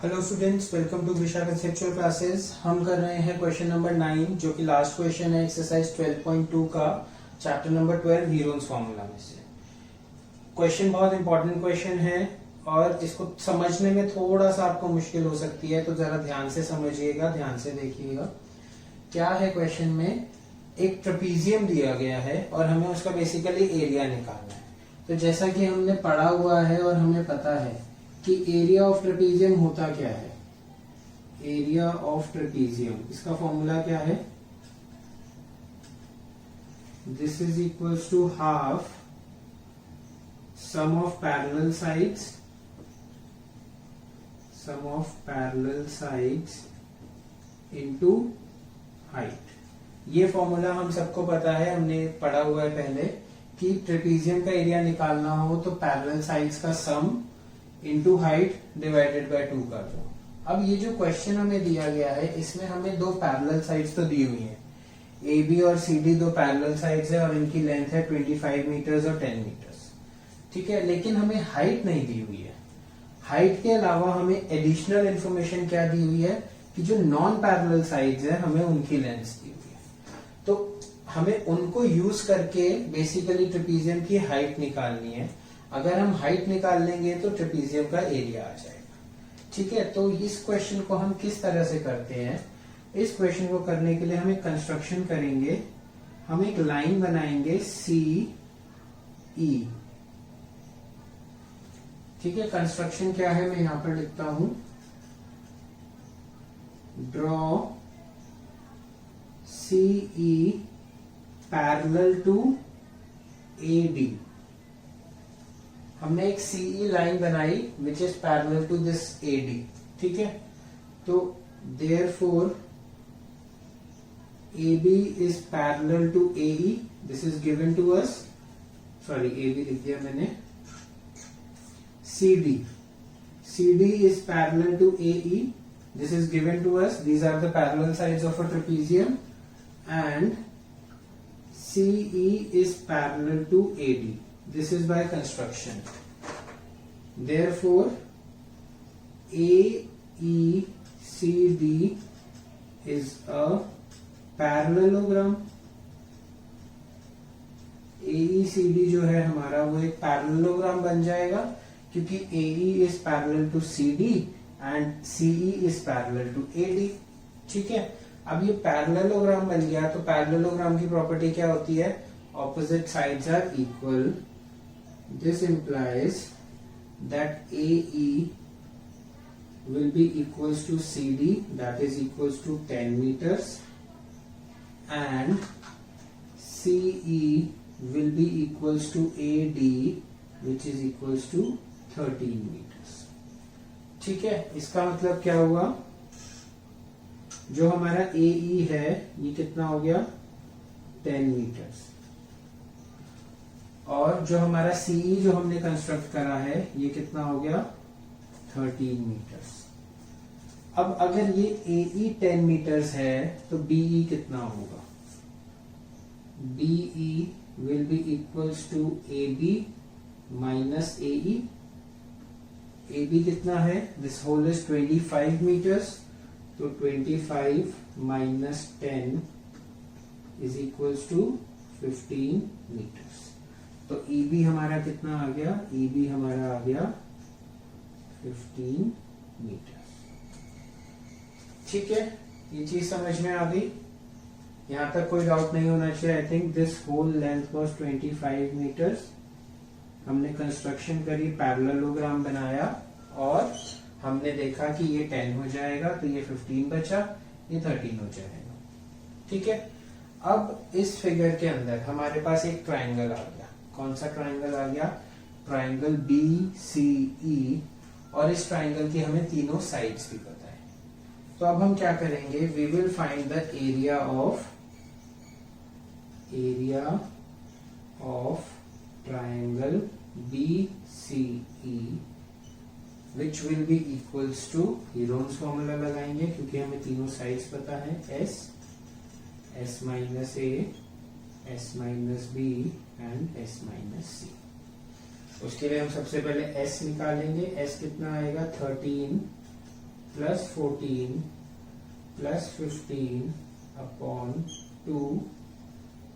Hello students, welcome to विशा conceptual classes. हम कर रहे हैं क्वेश्चन नंबर 9 जो कि लास्ट क्वेश्चन है एक्सरसाइज 12.2 का चैप्टर नंबर 12 हीरोन्स फार्मूला में से। क्वेश्चन बहुत इंपॉर्टेंट क्वेश्चन है और इसको समझने में थोड़ा सा आपको मुश्किल हो सकती है, तो जरा ध्यान से समझिएगा, ध्यान से देखिएगा। क्या है क्वेश्चन में, एक ट्रेपीजियम दिया गया है और हमें उसका बेसिकली एरिया निकालना है। तो जैसा कि हमने पढ़ा हुआ है और हमें पता है कि एरिया ऑफ ट्रेपीजियम होता क्या है। एरिया ऑफ ट्रेपीजियम, इसका फॉर्मूला क्या है, this is equals to half sum of parallel sides into height. ये फॉर्मूला हम सबको पता है, हमने पढ़ा हुआ है पहले कि ट्रेपीजियम का एरिया निकालना हो तो पैरेलल साइड्स का सम इंटू हाइट डिवाइडेड बाय 2 कर दो। अब ये जो क्वेश्चन हमें दिया गया है इसमें हमें दो पैरेलल साइड्स तो दी हुई है, ए बी और सी डी दो पैरेलल साइड्स है और इनकी लेंथ है 25 मीटर्स और 10 मीटर्स। ठीक है, लेकिन हमें हाइट नहीं दी हुई है। हाइट के अलावा हमें एडिशनल इंफॉर्मेशन क्या दी हुई है कि जो नॉन पैरेलल साइड्स है हमें उनकी लेंथ दी हुई है। तो हमें उनको यूज करके बेसिकली ट्रेपीजियम की हाइट निकालनी है। अगर हम हाइट निकाल लेंगे तो ट्रेपीजियम का एरिया आ जाएगा। ठीक है, तो इस क्वेश्चन को हम किस तरह से करते हैं, इस क्वेश्चन को करने के लिए हम एक कंस्ट्रक्शन करेंगे। हम एक लाइन बनाएंगे सी ई। ठीक है, कंस्ट्रक्शन क्या है मैं यहां पर लिखता हूं, draw C E parallel to A D. हमने एक सीई लाइन बनाई which is parallel to this AD. ठीक है, तो therefore AB is parallel to AE, this is given to us, sorry AB लिख दिया मैंने, CD is parallel to AE, this is given to us, these are the parallel sides of a trapezium, and CE is parallel to AD. This is by construction. Therefore, AECD is a parallelogram. AECD जो है हमारा वो एक parallelogram बन जाएगा क्योंकि AE is parallel to CD and CE is parallel to AD. ठीक है, अब ये पैरेललोग्राम बन गया तो पैरेललोग्राम की प्रॉपर्टी क्या होती है, opposite sides are equal. This implies that AE will be equals to CD, that is equals to 10 meters, and CE will be equals to AD, which is equals to 13 meters. ठीक है, इसका मतलब क्या हुआ, जो हमारा AE है ये कितना हो गया 10 मीटर्स, और जो हमारा CE जो हमने कंस्ट्रक्ट करा है ये कितना हो गया 13 मीटर्स। अब अगर ये AE 10 मीटर्स है तो BE कितना होगा, BE will be equals to AB minus AE। AB कितना है, दिस होल इज 25 मीटर्स, तो 25 minus 10 is equals to 15 meters। तो EB हमारा कितना आ गया, EB हमारा आ गया 15 मीटर। ठीक है, ये चीज समझ में आ गई, यहां तक कोई डाउट नहीं होना चाहिए। I think this whole length was 25 metres. हमने कंस्ट्रक्शन करी, पैरेललोग्राम बनाया और हमने देखा कि ये 10 हो जाएगा तो ये 15 बचा, ये 13 हो जाएगा। ठीक है, अब इस फिगर के अंदर हमारे पास एक ट्राइंगल आ गया। कौन सा ट्राइंगल आ गया, ट्राइंगल BCE, और इस ट्राइंगल की हमें तीनों साइड्स भी पता है। तो अब हम क्या करेंगे, we will find the area of triangle BCE which will be equals to, Heron's formula लगाएंगे क्योंकि हमें तीनों साइड्स पता है, S minus A, S minus B and S minus C। उसके लिए हम सबसे पहले S निकालेंगे। S कितना आएगा 13 प्लस 14 प्लस 15 अपॉन 2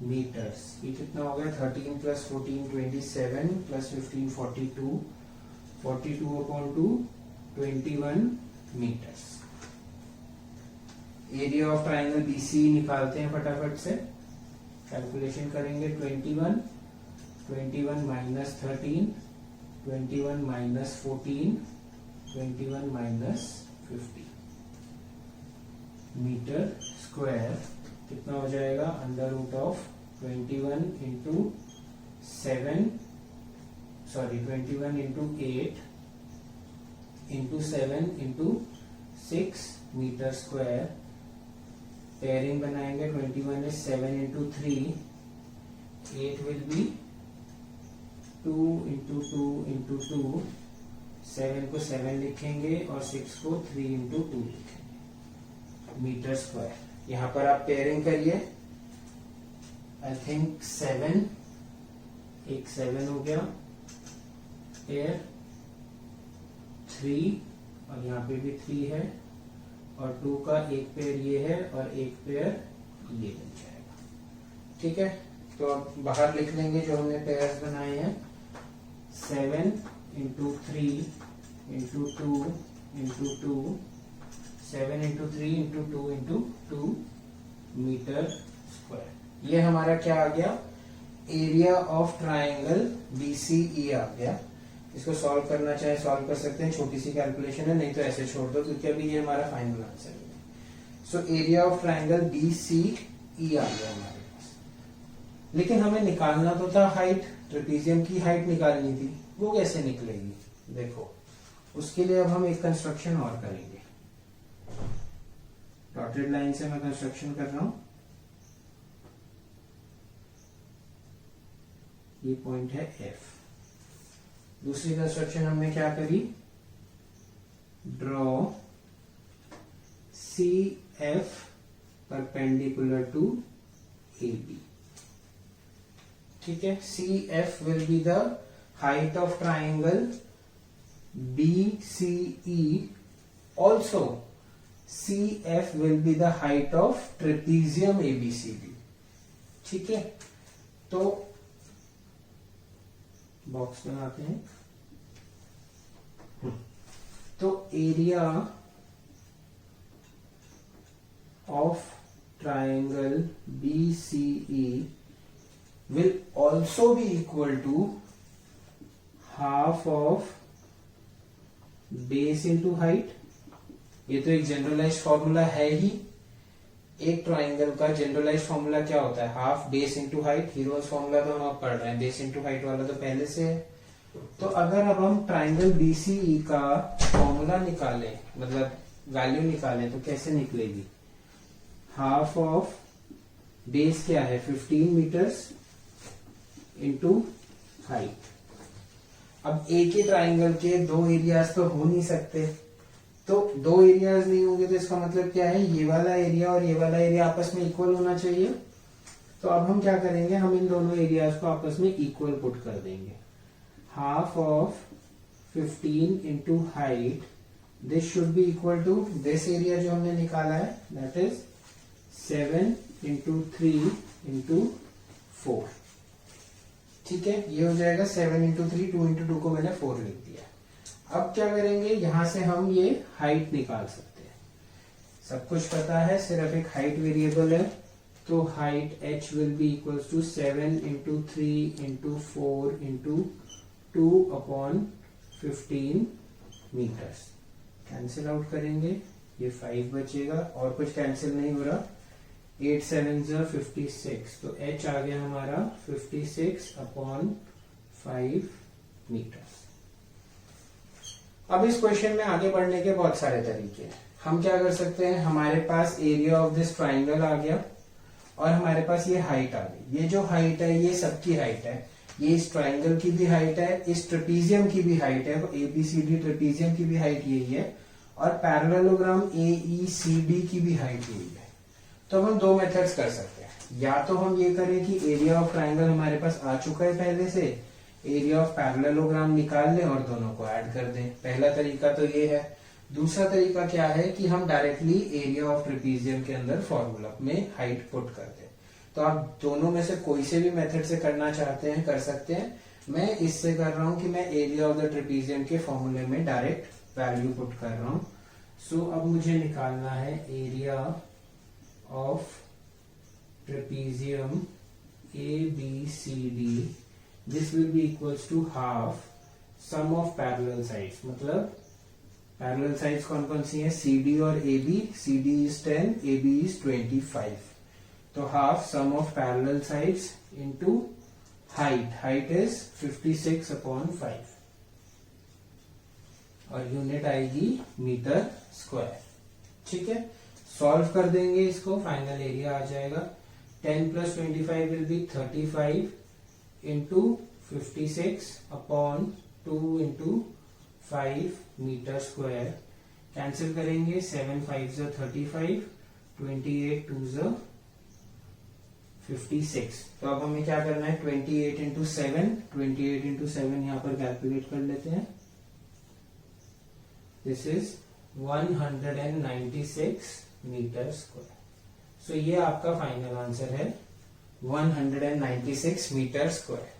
मीटर्स। ये कितना हो गया 13 plus 14 27 plus 15 42 42 upon 2 21 metres. Area of triangle BC निकालते हैं फटाफट से, कैलकुलेशन करेंगे। 21 minus 13 21 minus 14 21 minus 50 metre square कितना हो जाएगा under root of 21 into 7 sorry 21 into 8 into 7 into 6 metre square. Pairing बनाएंगे 21 is 7 into 3, 8 will be 2 into 2 into 2, 7 को 7 लिखेंगे और 6 को 3 into 2 लिखेंगे मीटर स्क्वायर। यहाँ पर आप पेयरिंग करिए, आई थिंक 7 एक 7 हो गया पेयर, 3 और यहाँ पे भी 3 है और 2 का एक पेयर ये है और एक पेयर ये बन जाएगा। ठीक है, तो अब बाहर लिख लेंगे जो हमने पेयर्स बनाए हैं। 7 into 3 into 2 into 2, 7 into 3 into 2 into 2 metre square. ये हमारा क्या आ गया एरिया ऑफ ट्राइंगल बीसीई आ गया। इसको सॉल्व करना चाहे सॉल्व कर सकते हैं, छोटी सी कैलकुलेशन है, नहीं तो ऐसे छोड़ दो क्योंकि अभी ये हमारा फाइनल आंसर है। So area of triangle BCE आ गया हमारे पास। लेकिन हमें निकालना तो था हाइट, ट्रेपीजियम की हाइट निकालनी थी, वो कैसे निकलेगी? देखो उसके लिए अब हम एक कंस्ट्रक्शन और करेंगे। डॉटेड लाइन से मैं कंस्ट्रक्शन कर रहा हूं, ये पॉइंट है एफ। दूसरी कंस्ट्रक्शन हमने क्या करी, draw C F perpendicular to A B. ठीक है, C F will be the height of triangle B C E, also C F will be the height of trapezium A B C D. ठीक है, तो box बनाते हैं। तो area of triangle BCE will also be equal to half of base into height. ये तो एक generalised formula है ही, एक ट्राइंगल का जनरलाइज फॉर्मूला क्या होता है, half base into height. Heroes formula तो हम अब पढ़ रहे हैं, बेस इंटू हाइट वाला तो पहले से है। तो अगर अब हम ट्राइंगल बीसीई का फॉर्मूला निकालें, मतलब वैल्यू निकालें, तो कैसे निकलेगी? हाफ ऑफ बेस क्या है 15 मीटर्स इंटू हाइट। अब एक ही ट्राइंगल के दो एरियाज तो हो नहीं सकते, तो दो एरियाज नहीं होंगे तो इसका मतलब क्या है, ये वाला एरिया और ये वाला एरिया आपस में इक्वल होना चाहिए। तो अब हम क्या करेंगे, हम इन दोनों एरियाज को आपस में इक्वल पुट कर देंगे। Half of 15 into height, this should be equal to this area जो हमने निकाला है, दैट इज 7 इंटू 3 इंटू 4। ठीक है, ये हो जाएगा 7 इंटू 3, 2 इंटू 2 को मैंने 4 लिख दिया। अब क्या करेंगे, यहां से हम ये हाइट निकाल सकते हैं। सब कुछ पता है, सिर्फ एक हाइट वेरिएबल है, तो height h will be equal to 7 into 3 into 4 into 2 upon 15 metres. Cancel out करेंगे, ये 5 बचेगा और कुछ कैंसिल नहीं हो रहा। 8 7 56, तो h आ गया हमारा 56 अपॉन 5 मीटर्स। अब इस क्वेश्चन में आगे बढ़ने के बहुत सारे तरीके हैं। हम क्या कर सकते हैं, हमारे पास एरिया ऑफ दिस ट्राइंगल आ गया और हमारे पास ये हाइट आ गई। ये जो हाइट है ये सबकी हाइट है, ये इस ट्राइंगल की भी हाइट है, इस ट्रेपीजियम की भी हाइट है, ABCD ट्रेपीजियम की भी हाइट यही है और पैरेललोग्राम AECD की भी हाइट यही है। तो हम दो मेथड्स कर सकते हैं, या तो हम ये करें कि एरिया ऑफ ट्राइंगल हमारे पास आ चुका है पहले से, एरिया ऑफ पैरेललोग्राम निकाल लें और दोनों को ऐड कर दें। पहला तरीका तो ये है। दूसरा तरीका क्या है कि हम डायरेक्टली एरिया ऑफ ट्रेपीजियम के अंदर फॉर्मूला में हाइट पुट कर दें। तो आप दोनों में से कोई से भी मेथड से करना चाहते हैं कर सकते हैं। मैं इससे कर रहा हूं कि मैं एरिया ऑफ द ट्रेपीजियम के फॉर्मूले में डायरेक्ट वैल्यू पुट कर रहा हूं। सो अब मुझे निकालना है area of trapezium ABCD। This will be equals to half sum of parallel sides. मतलब पैरेलल साइड्स कौन कौन सी है, CD और AB। CD is 10, AB is 25। तो half sum of parallel sides into height. Height is 56/5 और unit आएगी metre square. ठीक है, सॉल्व कर देंगे इसको, फाइनल एरिया आ जाएगा 10 + 25 will be 35 into 56/2 into 5 metre square. Cancel करेंगे, 7 × 5 = 35, 28 × 2 = 56। तो अब हमें क्या करना है, 28 × 7, 28 × 7 यहां पर कैलकुलेट कर लेते हैं। This is 196 metre square. So ये आपका फाइनल आंसर है 196 metre square.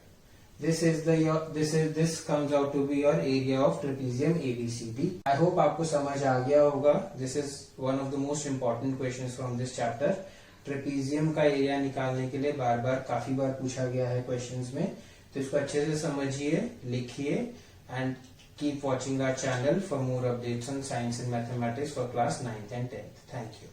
This comes out to be your area of trapezium ABCD. I hope आपको समझ आ गया होगा। This is one of the most important questions from this chapter. Trapezium का area निकालने के लिए बार बार काफी बार पूछा गया है क्वेश्चंस में, तो इसको अच्छे से समझिए, लिखिए and keep watching our channel for more updates on science and mathematics for class 9th and 10th. Thank you.